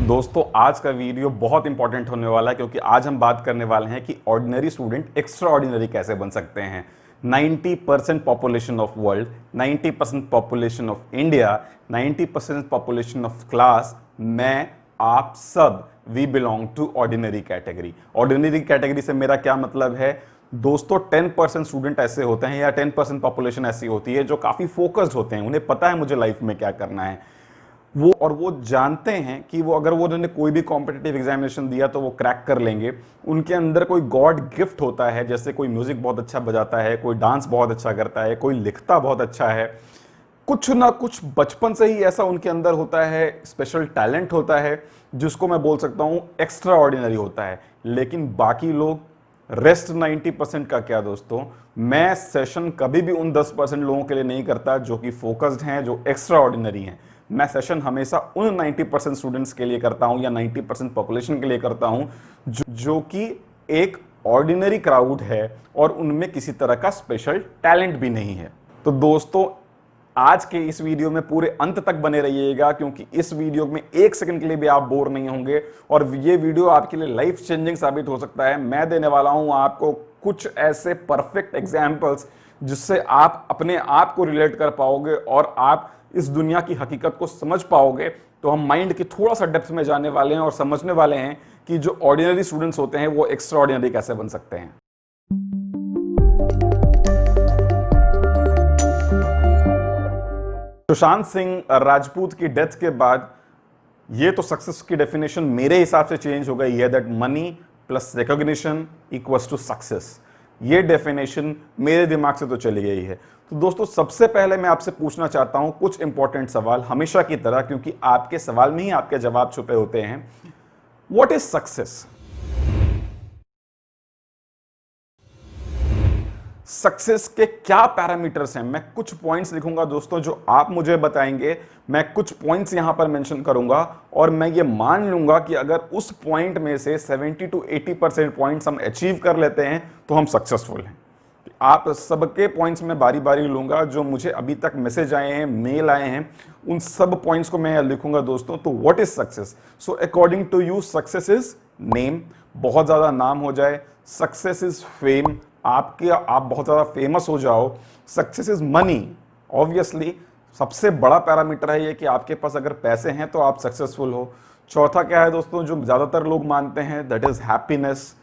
दोस्तों आज का वीडियो बहुत इंपॉर्टेंट होने वाला है क्योंकि आज हम बात करने वाले हैं कि ऑर्डिनरी स्टूडेंट एक्स्ट्रा ऑर्डिनरी कैसे बन सकते हैं। 90% population of world, 90% population of India, 90% population of class, मैं आप सब we belong to ordinary category. Ordinary category से मेरा क्या मतलब है दोस्तों, 10% स्टूडेंट ऐसे होते हैं या 10% पॉपुलेशन ऐसी होती है जो काफी फोकस्ड होते हैं, उन्हें पता है मुझे लाइफ में क्या करना है वो जानते हैं कि वो अगर वो उन्होंने कोई भी कॉम्पिटिटिव एग्जामिनेशन दिया तो वो क्रैक कर लेंगे। उनके अंदर कोई गॉड गिफ्ट होता है, जैसे कोई म्यूजिक बहुत अच्छा बजाता है, कोई डांस बहुत अच्छा करता है, कोई लिखता बहुत अच्छा है, कुछ ना कुछ बचपन से ही ऐसा उनके अंदर होता है, स्पेशल टैलेंट होता है जिसको मैं बोल सकता हूं एक्स्ट्रा ऑर्डिनरी होता है। लेकिन बाकी लोग, रेस्ट 90% का क्या दोस्तों, मैं सेशन कभी भी उन 10% लोगों के लिए नहीं करता जो कि फोकस्ड हैं, जो एक्स्ट्रा ऑर्डिनरी हैं। मैं सेशन हमेशा उन 90% स्टूडेंट्स के लिए करता हूं या 90% पॉपुलेशन के लिए करता हूं जो कि एक ऑर्डिनरी क्राउड है और उनमें किसी तरह का स्पेशल टैलेंट भी नहीं है। तो दोस्तों आज के इस वीडियो में पूरे अंत तक बने रहिएगा क्योंकि इस वीडियो में एक सेकंड के लिए भी आप बोर नहीं होंगे और ये वीडियो आपके लिए लाइफ चेंजिंग साबित हो सकता है। मैं देने वाला हूं आपको कुछ ऐसे परफेक्ट एग्जाम्पल्स जिससे आप अपने आप को रिलेट कर पाओगे और आप इस दुनिया की हकीकत को समझ पाओगे। तो हम माइंड की थोड़ा सा डेप्थ में जाने वाले हैं और समझने वाले हैं कि जो ऑर्डिनरी स्टूडेंट्स होते हैं वो एक्स्ट्रा ऑर्डिनरी कैसे बन सकते हैं। सुशांत सिंह राजपूत की डेथ के बाद ये तो सक्सेस की डेफिनेशन मेरे हिसाब से चेंज हो गई है, that money plus recognition equals to success. ये डेफिनेशन मेरे दिमाग से तो चली गई है। तो दोस्तों सबसे पहले मैं आपसे पूछना चाहता हूं कुछ इंपॉर्टेंट सवाल, हमेशा की तरह, क्योंकि आपके सवाल में ही आपके जवाब छुपे होते हैं। What is success? सक्सेस के क्या पैरामीटर्स हैं? मैं कुछ पॉइंट्स लिखूंगा दोस्तों जो आप मुझे बताएंगे, मैं कुछ पॉइंट्स यहां पर मेंशन करूंगा और मैं ये मान लूंगा कि अगर उस पॉइंट में से 70 to 80% पॉइंट्स हम अचीव कर लेते हैं तो हम सक्सेसफुल हैं। आप सबके पॉइंट्स में बारी बारी लूंगा, जो मुझे अभी तक मैसेज आए हैं, मेल आए हैं, उन सब पॉइंट्स को मैं लिखूंगा दोस्तों। तो what is success? So according to you success is name, बहुत ज्यादा नाम हो जाए। सक्सेस इज फेम, आप बहुत ज्यादा फेमस हो जाओ। सक्सेस इज मनी, ऑब्वियसली सबसे बड़ा पैरामीटर है ये कि आपके पास अगर पैसे हैं तो आप सक्सेसफुल हो। चौथा क्या है दोस्तों जो ज्यादातर लोग मानते हैं, दैट इज हैप्पीनेस,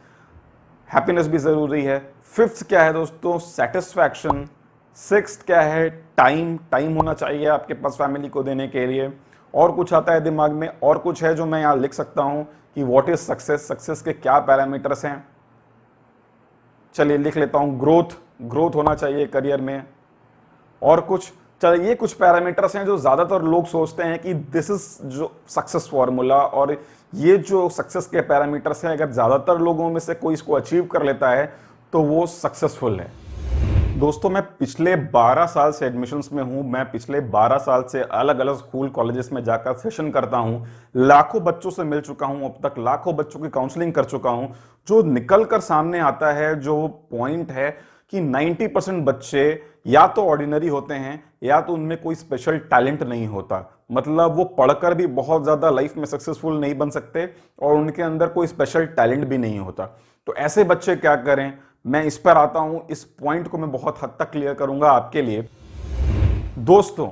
हैप्पीनेस भी जरूरी है। फिफ्थ क्या है दोस्तों? सेटिस्फैक्शन। सिक्स्थ क्या है? टाइम, टाइम होना चाहिए आपके पास फैमिली को देने के लिए। और कुछ आता है दिमाग में? और कुछ है जो मैं यहां लिख सकता हूं कि व्हाट इज सक्सेस, सक्सेस के क्या पैरामीटर्स हैं? चलिए लिख लेता हूं, ग्रोथ, ग्रोथ होना चाहिए करियर में। और कुछ, चलिए ये कुछ पैरामीटर्स हैं जो ज्यादातर लोग सोचते हैं कि दिस इज जो सक्सेस फॉर्मूला, और ये जो सक्सेस के पैरामीटर्स हैं अगर ज्यादातर लोगों में से कोई इसको अचीव कर लेता है तो वो सक्सेसफुल है। दोस्तों मैं पिछले 12 साल से एडमिशन्स में हूं, मैं पिछले 12 साल से अलग अलग स्कूल कॉलेजेस में जाकर सेशन करता हूं, लाखों बच्चों से मिल चुका हूं, अब तक लाखों बच्चों की काउंसलिंग कर चुका हूं। जो निकल कर सामने आता है, जो पॉइंट है कि 90% बच्चे या तो ऑर्डिनरी होते हैं या तो उनमें कोई स्पेशल टैलेंट नहीं होता। मतलब वो पढ़कर भी बहुत ज्यादा लाइफ में सक्सेसफुल नहीं बन सकते और उनके अंदर कोई स्पेशल टैलेंट भी नहीं होता। तो ऐसे बच्चे क्या करें, मैं इस पर आता हूं। इस पॉइंट को मैं बहुत हद तक क्लियर करूंगा आपके लिए। दोस्तों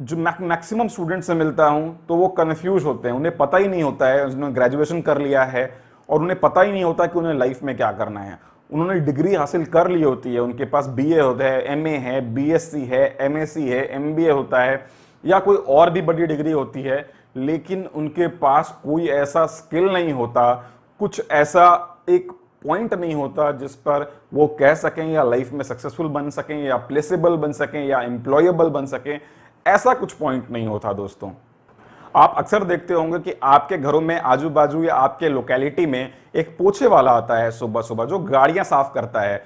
जो मैक्सिमम स्टूडेंट से मिलता हूं तो वो कंफ्यूज होते हैं, उन्हें पता ही नहीं होता है, उन्होंने ग्रेजुएशन कर लिया है और उन्हें पता ही नहीं होता कि उन्हें लाइफ में क्या करना है। उन्होंने डिग्री हासिल कर ली होती है, उनके पास बीए होता है, एमए है, बीएससी है, एमएससी है, एमबीए होता है या कोई और भी बड़ी डिग्री होती है, लेकिन उनके पास कोई ऐसा स्किल नहीं होता, कुछ ऐसा एक पॉइंट नहीं होता जिस पर वो कह सकें या लाइफ में सक्सेसफुल बन सकें या प्लेसेबल बन सकें या एम्प्लॉयबल बन सकें। ऐसा कुछ पॉइंट नहीं होता दोस्तों। आप अक्सर देखते होंगे कि आपके घरों में आजू बाजू या आपके लोकेलिटी में एक पोछे वाला आता है सुबह सुबह, जो गाड़ियां साफ करता है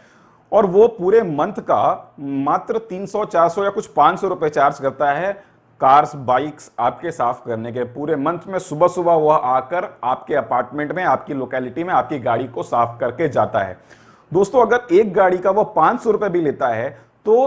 और वो पूरे मंथ का मात्र 300, 400 या कुछ 500 रुपए चार्ज करता है कार्स, बाइक्स आपके साफ करने के। पूरे मंथ में सुबह सुबह वह आकर आपके अपार्टमेंट में, आपकी लोकेलिटी में आपकी गाड़ी को साफ करके जाता है। दोस्तों अगर एक गाड़ी का वो 500 रुपए भी लेता है तो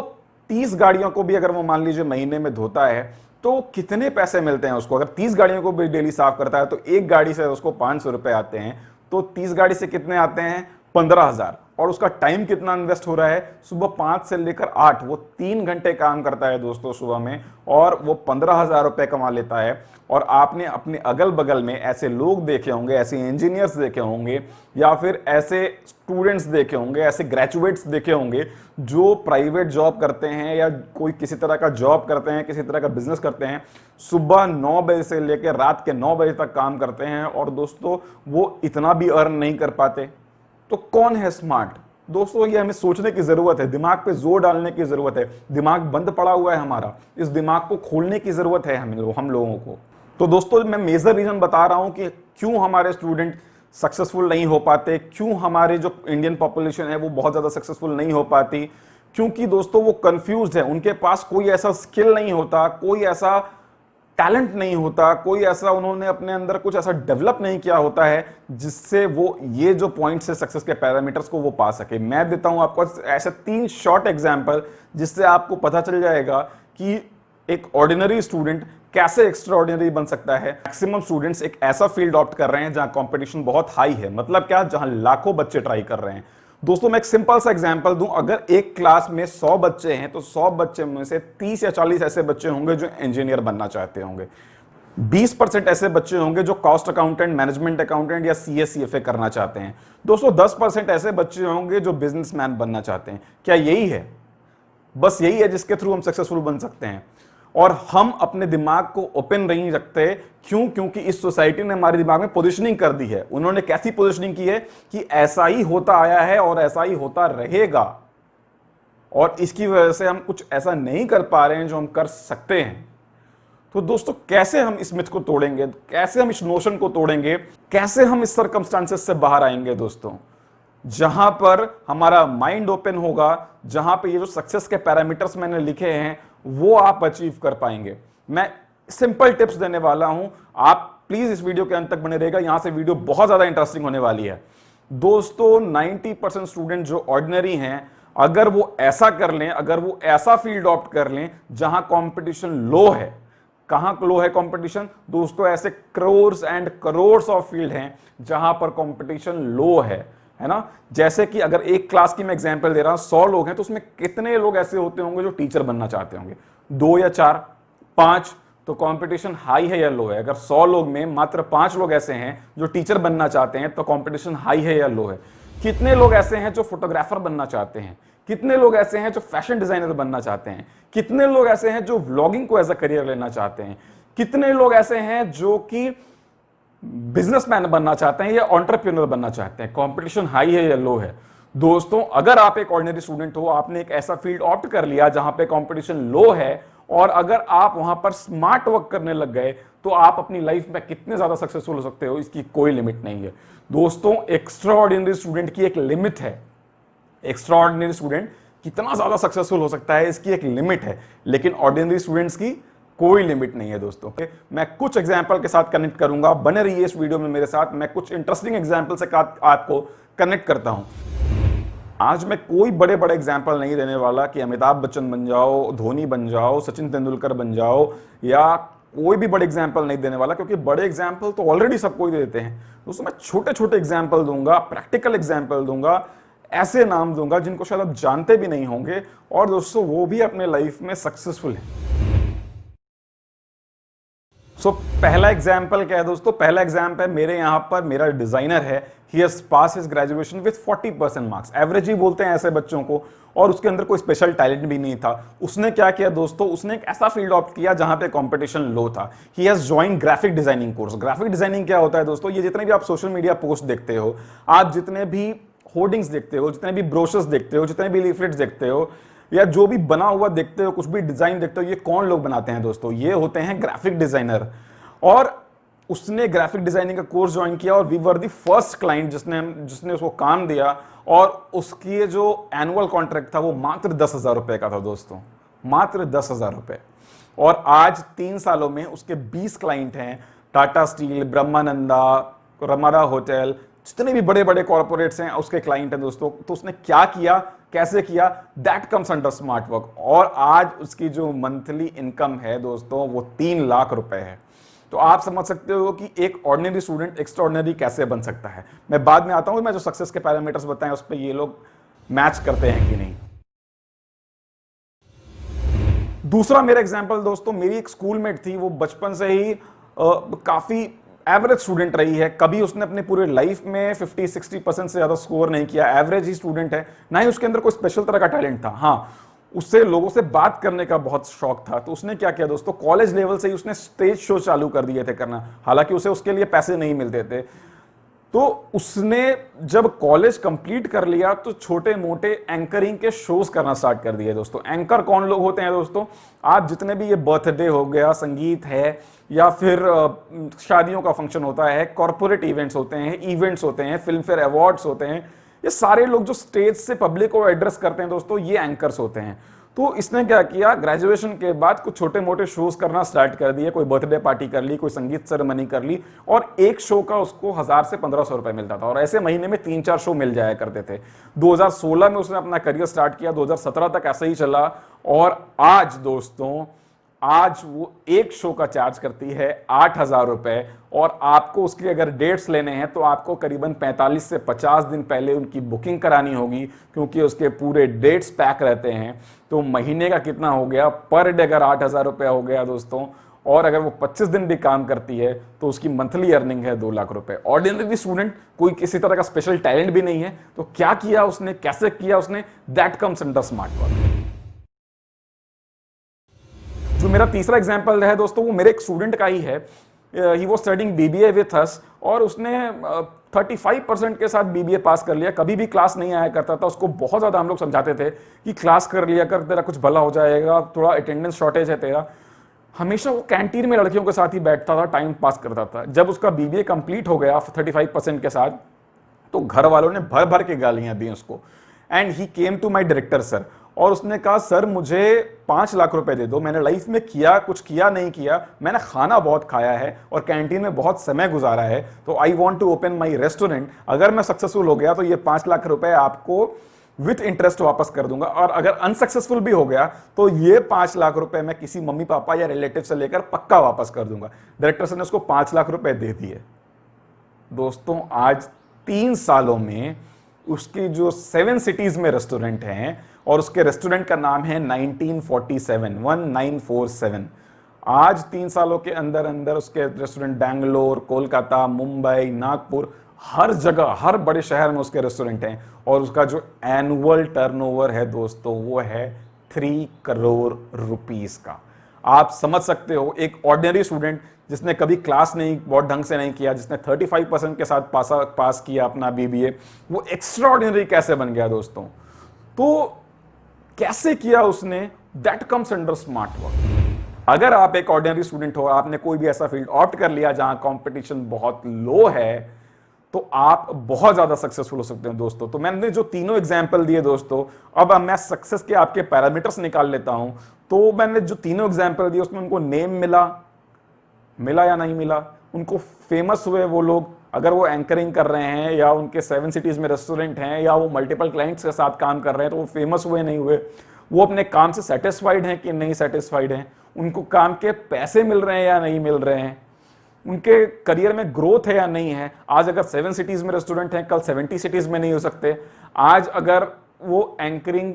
30 गाड़ियों को भी अगर वो मान लीजिए महीने में धोता है तो कितने पैसे मिलते हैं उसको? अगर 30 गाड़ियों को भी डेली साफ करता है तो एक गाड़ी से उसको 500 रुपए आते हैं, तो 30 गाड़ी से कितने आते हैं? 15,000। और उसका टाइम कितना इन्वेस्ट हो रहा है? सुबह 5 से लेकर 8, वो 3 घंटे काम करता है दोस्तों सुबह में, और वो 15,000 रुपए कमा लेता है। और आपने अपने अगल बगल में ऐसे लोग देखे होंगे, ऐसे इंजीनियर्स देखे होंगे, या फिर ऐसे स्टूडेंट्स देखे होंगे, ऐसे ग्रेजुएट्स देखे होंगे जो प्राइवेट जॉब करते हैं या कोई किसी तरह का जॉब करते हैं, किसी तरह का बिजनेस करते हैं, सुबह 9 बजे से लेकर रात के 9 बजे तक काम करते हैं, और दोस्तों वो इतना भी अर्न नहीं कर पाते। तो कौन है स्मार्ट? दोस्तों ये हमें सोचने की जरूरत है, दिमाग पे जोर डालने की जरूरत है। दिमाग बंद पड़ा हुआ है हमारा, इस दिमाग को खोलने की जरूरत है हम लोगों को। तो दोस्तों मैं मेजर रीजन बता रहा हूं कि क्यों हमारे स्टूडेंट सक्सेसफुल नहीं हो पाते, क्यों हमारे जो इंडियन पॉपुलेशन है वो बहुत ज्यादा सक्सेसफुल नहीं हो पाती। क्योंकि दोस्तों वो कंफ्यूज्ड है, उनके पास कोई ऐसा स्किल नहीं होता, कोई ऐसा टैलेंट नहीं होता, कोई ऐसा उन्होंने अपने अंदर कुछ ऐसा डेवलप नहीं किया होता है जिससे वो ये जो पॉइंट्स है सक्सेस के पैरामीटर्स को वो पा सके। मैं देता हूं आपको ऐसे 3 शॉर्ट एग्जांपल जिससे आपको पता चल जाएगा कि एक ऑर्डिनरी स्टूडेंट कैसे एक्स्ट्रा ऑर्डिनरी बन सकता है। मैक्सिमम स्टूडेंट्स एक ऐसा फील्ड ऑप्ट कर रहे हैं जहां कंपटीशन बहुत हाई है, मतलब क्या, जहां लाखों बच्चे ट्राई कर रहे हैं। दोस्तों मैं एक सिंपल सा एग्जांपल दूं, अगर एक क्लास में 100 बच्चे हैं तो 100 बच्चे में से 30 या 40 ऐसे बच्चे होंगे जो इंजीनियर बनना चाहते होंगे, 20% ऐसे बच्चे होंगे जो कॉस्ट अकाउंटेंट, मैनेजमेंट अकाउंटेंट या सीए सीएफए करना चाहते हैं। दोस्तों 10% ऐसे बच्चे होंगे जो बिजनेसमैन बनना चाहते हैं। क्या यही है? बस यही है जिसके थ्रू हम सक्सेसफुल बन सकते हैं। और हम अपने दिमाग को ओपन नहीं रखते। क्यों? क्योंकि इस सोसाइटी ने हमारे दिमाग में पोजीशनिंग कर दी है। उन्होंने कैसी पोजीशनिंग की है कि ऐसा ही होता आया है और ऐसा ही होता रहेगा, और इसकी वजह से हम कुछ ऐसा नहीं कर पा रहे हैं जो हम कर सकते हैं। तो दोस्तों कैसे हम इस मिथ को तोड़ेंगे, कैसे हम इस नोशन को तोड़ेंगे, कैसे हम इस सर्कमस्टांसेस से बाहर आएंगे? दोस्तों जहां पर हमारा माइंड ओपन होगा, जहां पे ये जो सक्सेस के पैरामीटर्स मैंने लिखे हैं वो आप अचीव कर पाएंगे। मैं सिंपल टिप्स देने वाला हूं, आप प्लीज इस वीडियो के अंत तक बने रहेगा, यहां से वीडियो बहुत ज्यादा इंटरेस्टिंग होने वाली है। दोस्तों 90% स्टूडेंट जो ऑर्डिनरी हैं, अगर वो ऐसा कर लें, अगर वो ऐसा फील्ड ऑप्ट कर लें जहां कंपटीशन लो है। कहां लो है कंपटीशन? दोस्तों ऐसे crores and crores of field हैं जहां पर कंपटीशन लो है ना। जैसे कि अगर एक क्लास की मैं एग्जांपल दे रहा हूं, 100 लोग हैं तो उसमें कितने लोग ऐसे होते होंगे जो टीचर बनना चाहते होंगे? 2 या 4, 5। तो कंपटीशन हाई है या लो है? अगर 100 लोग में मात्र 5 लोग ऐसे हैं जो टीचर बनना चाहते हैं तो कंपटीशन हाई है या लो है? कितने लोग ऐसे हैं जो फोटोग्राफर बनना चाहते हैं? कितने लोग ऐसे हैं जो फैशन डिजाइनर बनना चाहते हैं? कितने लोग ऐसे हैं जो व्लॉगिंग को एज अ करियर लेना चाहते हैं? कितने लोग ऐसे हैं जो कि बिजनेसमैन बनना चाहते हैं या एंटरप्रेन्योर बनना चाहते हैं? कंपटीशन हाई है या लो है? दोस्तों अगर आप एक ऑर्डिनरी स्टूडेंट हो, आपने एक ऐसा फील्ड ऑप्ट कर लिया जहां पे कंपटीशन लो है, और अगर आप वहां पर स्मार्ट वर्क करने लग गए तो आप अपनी लाइफ में कितने ज्यादा सक्सेसफुल हो सकते हो, इसकी कोई लिमिट नहीं है। दोस्तों एक्स्ट्रा ऑर्डिनरी स्टूडेंट की एक लिमिट है। एक्स्ट्रा ऑर्डिनरी स्टूडेंट कितना ज्यादा सक्सेसफुल हो सकता है इसकी एक लिमिट है, लेकिन ऑर्डिनरी स्टूडेंट्स की कोई लिमिट नहीं है। दोस्तों मैं कुछ एग्जांपल के साथ कनेक्ट करूंगा, बने रहिए इस वीडियो में मेरे साथ। मैं कुछ इंटरेस्टिंग एग्जांपल से आपको कनेक्ट करता हूं। आज मैं कोई बड़े बड़े एग्जांपल नहीं देने वाला कि अमिताभ बच्चन बन जाओ, धोनी बन जाओ, सचिन तेंदुलकर बन जाओ, या कोई भी बड़े एग्जांपल नहीं देने वाला, क्योंकि बड़े एग्जांपल तो ऑलरेडी सबको ही देते हैं। दोस्तों मैं छोटे छोटे एग्जांपल दूंगा, प्रैक्टिकल एग्जांपल दूंगा, ऐसे नाम दूंगा जिनको शायद आप जानते भी नहीं होंगे, और दोस्तों वो भी अपने लाइफ में सक्सेसफुल है। पहला एग्जाम्पल क्या है दोस्तों? पहला एग्जाम्पल है मेरे यहां पर मेरा डिजाइनर है, he has pass his graduation with 40% marks. Average ही बोलते हैं ऐसे बच्चों को, और उसके अंदर कोई स्पेशल टैलेंट भी नहीं था। उसने क्या किया दोस्तों? उसने एक ऐसा फील्ड ऑप्ट किया जहां पे कंपटीशन लो था। He has join graphic designing course. Graphic designing क्या होता है दोस्तों? ये जितने भी आप सोशल मीडिया पोस्ट देखते हो, आप जितने भी होर्डिंग्स देखते हो, जितने भी ब्रोशर्स देखते हो, जितने भी लीफलेट्स देखते हो, या जो भी बना हुआ देखते हो, कुछ भी डिजाइन देखते हो, ये कौन लोग बनाते हैं दोस्तों? ये होते हैं ग्राफिक डिजाइनर। और उसने ग्राफिक डिजाइनिंग का कोर्स ज्वाइन किया, और we were the first client जिसने उसको काम दिया, और उसकी जो एनुअल कॉन्ट्रैक्ट था वो मात्र 10,000 रुपए का था दोस्तों, मात्र 10,000 रुपए। और आज 3 सालों में उसके 20 क्लाइंट हैं। टाटा स्टील, ब्रह्मानंदा, रमारा होटल, जितने भी बड़े बड़े कॉर्पोरेट्स हैं उसके क्लाइंट हैं दोस्तों। तो उसने क्या किया? कैसे किया, that comes under smart work. और आज उसकी जो मंथली इनकम है दोस्तों वो 3 लाख रुपए है। तो आप समझ सकते हो कि एक ऑर्डिनरी स्टूडेंट एक्स्ट्राऑर्डिनरी कैसे बन सकता है। मैं बाद में आता हूं, मैं जो सक्सेस के पैरामीटर्स बताएं उस पर ये लोग मैच करते हैं कि नहीं। दूसरा मेरा एग्जांपल दोस्तों, मेरी एक स्कूलमेट थी, वो बचपन से ही काफी एवरेज स्टूडेंट रही है। कभी उसने अपने पूरे लाइफ में 50-60% से ज्यादा स्कोर नहीं किया, एवरेज ही स्टूडेंट है, ना ही उसके अंदर कोई स्पेशल तरह का टैलेंट था। हाँ, उससे लोगों से बात करने का बहुत शौक था। तो उसने क्या किया दोस्तों, कॉलेज लेवल से ही उसने स्टेज शो चालू कर दिए थे करना। हालांकि उसे उसके लिए पैसे नहीं मिलते थे। तो उसने जब कॉलेज कंप्लीट कर लिया तो छोटे मोटे एंकरिंग के शोज करना स्टार्ट कर दिए दोस्तों। एंकर कौन लोग होते हैं दोस्तों, आप जितने भी ये बर्थडे हो गया, संगीत है, या फिर शादियों का फंक्शन होता है, कॉर्पोरेट इवेंट्स होते हैं, फिल्म फेयर अवार्ड्स होते हैं, ये सारे लोग जो स्टेज से पब्लिक को एड्रेस करते हैं दोस्तों, ये एंकर्स होते हैं। तो इसने क्या किया, ग्रेजुएशन के बाद कुछ छोटे मोटे शोज करना स्टार्ट कर दिए। कोई बर्थडे पार्टी कर ली, कोई संगीत सेरेमनी कर ली, और एक शो का उसको 1000 से 1500 रुपए मिलता था। और ऐसे महीने में 3-4 शो मिल जाया करते थे। 2016 में उसने अपना करियर स्टार्ट किया, 2017 तक ऐसे ही चला। और आज दोस्तों, आज वो एक शो का चार्ज करती है 8000 रुपए। और आपको उसकी अगर डेट्स लेने हैं तो आपको करीबन 45 से 50 दिन पहले उनकी बुकिंग करानी होगी, क्योंकि उसके पूरे डेट्स पैक रहते हैं। तो महीने का कितना हो गया, पर डे अगर 8000 रुपया हो गया दोस्तों, और अगर वो 25 दिन भी काम करती है तो उसकी मंथली अर्निंग है 2 लाख रुपए। ऑर्डिनरी स्टूडेंट, कोई किसी तरह का स्पेशल टैलेंट भी नहीं है। तो क्या किया उसने, कैसे किया उसने, that comes under smart work. जो मेरा तीसरा एग्जाम्पल है दोस्तों, वो मेरे एक स्टूडेंट का ही है। He was studying BBA with us, और उसने 35% के साथ बीबीए पास कर लिया। कभी भी क्लास नहीं आया करता था। उसको बहुत ज्यादा हम लोग समझाते थे कि क्लास कर लिया कर, तेरा कुछ भला हो जाएगा, थोड़ा अटेंडेंस शॉर्टेज है तेरा। हमेशा वो कैंटीन में लड़कियों के साथ ही बैठता था, टाइम पास करता था। जब उसका बीबीए कंप्लीट हो गया 35% के साथ, तो घर वालों ने भर भर के गालियां दी उसको। And he came to my director sir, और उसने कहा सर मुझे 5 लाख रुपए दे दो। मैंने लाइफ में कुछ किया नहीं किया, मैंने खाना बहुत खाया है और कैंटीन में बहुत समय गुजारा है, तो I want to open my restaurant. अगर मैं सक्सेसफुल हो गया तो ये 5 लाख रुपए आपको विथ इंटरेस्ट वापस कर दूंगा, और अगर अनसक्सेसफुल भी हो गया तो ये 5 लाख रुपए मैं किसी मम्मी पापा या रिलेटिव से लेकर पक्का वापस कर दूंगा। डायरेक्टर सर ने उसको 5 लाख रुपए दे दिए। दोस्तों, आज 3 सालों में उसकी जो 7 सिटीज में रेस्टोरेंट हैं, और उसके रेस्टोरेंट का नाम है 1947। आज 3 सालों के अंदर अंदर उसके रेस्टोरेंट बैंगलोर, कोलकाता, मुंबई, नागपुर, हर जगह, हर बड़े शहर में उसके रेस्टोरेंट हैं। और उसका जो एनुअल टर्नओवर है दोस्तों, वो है 3 करोड़ रुपीस का। आप समझ सकते हो, एक ऑर्डिनरी स्टूडेंट जिसने कभी क्लास नहीं बहुत ढंग से नहीं किया, जिसने 35% के साथ पास किया अपना बीबीए, वो एक्स्ट्रा ऑर्डिनरी कैसे बन गया दोस्तों। तो कैसे किया उसने, that comes under smart work. अगर आप एक ऑर्डिनरी स्टूडेंट हो, आपने कोई भी ऐसा फील्ड ऑप्ट कर लिया जहां कंपटीशन बहुत लो है, तो आप बहुत ज्यादा सक्सेसफुल हो सकते हैं दोस्तों। तो मैंने जो तीनों एग्जाम्पल दिए दोस्तों, अब मैं सक्सेस के आपके पैरामीटर्स निकाल लेता हूं। तो मैंने जो तीनों एग्जाम्पल दिए उसमें उनको नेम मिला या नहीं मिला, उनको फेमस हुए वो लोग, अगर वो एंकरिंग कर रहे हैं, या उनके 7 सिटीज में रेस्टोरेंट हैं, या वो मल्टीपल क्लाइंट्स के साथ काम कर रहे हैं, तो वो फेमस हुए नहीं हुए, वो अपने काम से सेटिस्फाइड हैं कि नहीं सेटिस्फाइड हैं, उनको काम के पैसे मिल रहे हैं या नहीं मिल रहे हैं, उनके करियर में ग्रोथ है या नहीं है। आज अगर 7 सिटीज में रेस्टोरेंट हैं, कल 70 सिटीज में नहीं हो सकते। आज अगर वो एंकरिंग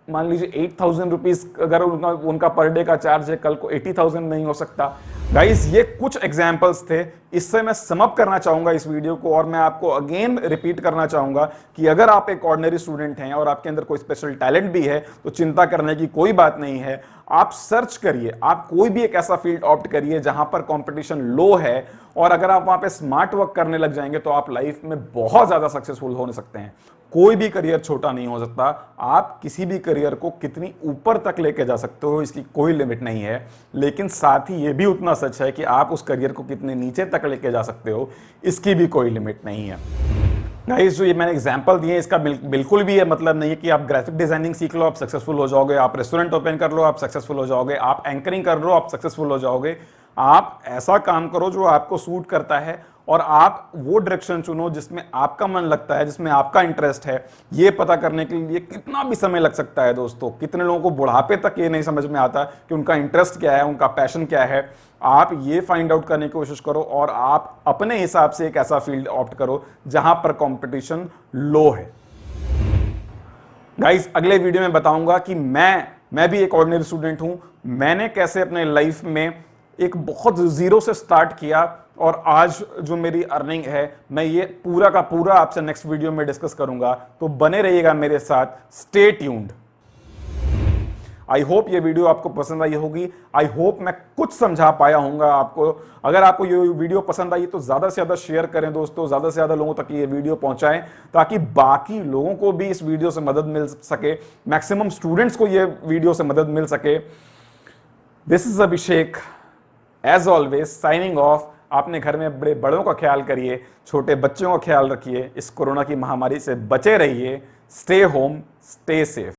मान लीजिए 8000 रुपीज अगर उनका पर डे का चार्ज है, कल को 80,000 नहीं हो सकता। गाइस, ये कुछ एग्जांपल्स थे। इससे मैं समअप करना चाहूंगा इस वीडियो को, और मैं आपको अगेन रिपीट करना चाहूंगा कि अगर आप एक ऑर्डिनरी स्टूडेंट हैं और आपके अंदर कोई स्पेशल टैलेंट भी है, तो चिंता करने की कोई बात नहीं है। आप सर्च करिए, आप कोई भी एक ऐसा फील्ड ऑप्ट करिए जहां पर कंपटीशन लो है, और अगर आप वहां पे स्मार्ट वर्क करने लग जाएंगे तो आप लाइफ में बहुत ज्यादा सक्सेसफुल हो सकते हैं। कोई भी करियर छोटा नहीं हो सकता। आप किसी भी करियर को कितनी ऊपर तक लेके जा सकते हो, इसकी कोई लिमिट नहीं है। लेकिन साथ ही यह भी उतना सच है कि आप उस करियर को कितने नीचे तक लेके जा सकते हो, इसकी भी कोई लिमिट नहीं है। गाइस, जो ये मैंने एग्जांपल दिए, इसका बिल्कुल भी ये मतलब नहीं है कि आप ग्राफिक डिजाइनिंग सीख लो आप सक्सेसफुल हो जाओगे, आप रेस्टोरेंट ओपन कर लो आप सक्सेसफुल हो जाओगे, आप एंकरिंग कर लो आप सक्सेसफुल हो जाओगे। आप ऐसा काम करो जो आपको सूट करता है, और आप वो डायरेक्शन चुनो जिसमें आपका मन लगता है, जिसमें आपका इंटरेस्ट है। ये पता करने के लिए कितना भी समय लग सकता है दोस्तों। कितने लोगों को बुढ़ापे तक ये नहीं समझ में आता कि उनका इंटरेस्ट क्या है, उनका पैशन क्या है। आप ये फाइंड आउट करने की कोशिश करो और आप अपने हिसाब से एक ऐसा फील्ड ऑप्ट करो जहां पर कंपटीशन लो है। गाइस, अगले वीडियो में बताऊंगा कि मैं भी एक ऑर्डिनरी स्टूडेंट हूं। मैंने कैसे अपने लाइफ में एक बहुत जीरो से स्टार्ट किया और आज जो मेरी अर्निंग है, मैं ये पूरा का पूरा आपसे नेक्स्ट वीडियो में डिस्कस करूंगा। तो बने रहिएगा मेरे साथ, स्टे ट्यून्ड। आई होप ये वीडियो आपको पसंद आई होगी। आई होप मैं कुछ समझा पाया हूंगा आपको। अगर आपको ये वीडियो पसंद आई तो ज्यादा से ज्यादा शेयर करें दोस्तों, ज्यादा से ज्यादा लोगों तक ये वीडियो पहुंचाएं ताकि बाकी लोगों को भी इस वीडियो से मदद मिल सके, मैक्सिमम स्टूडेंट्स को ये वीडियो से मदद मिल सके। This is Abhishek, as always signing off. आपने घर में बड़े बड़ों का ख्याल करिए, छोटे बच्चों का ख्याल रखिए, इस कोरोना की महामारी से बचे रहिए। Stay home, stay safe.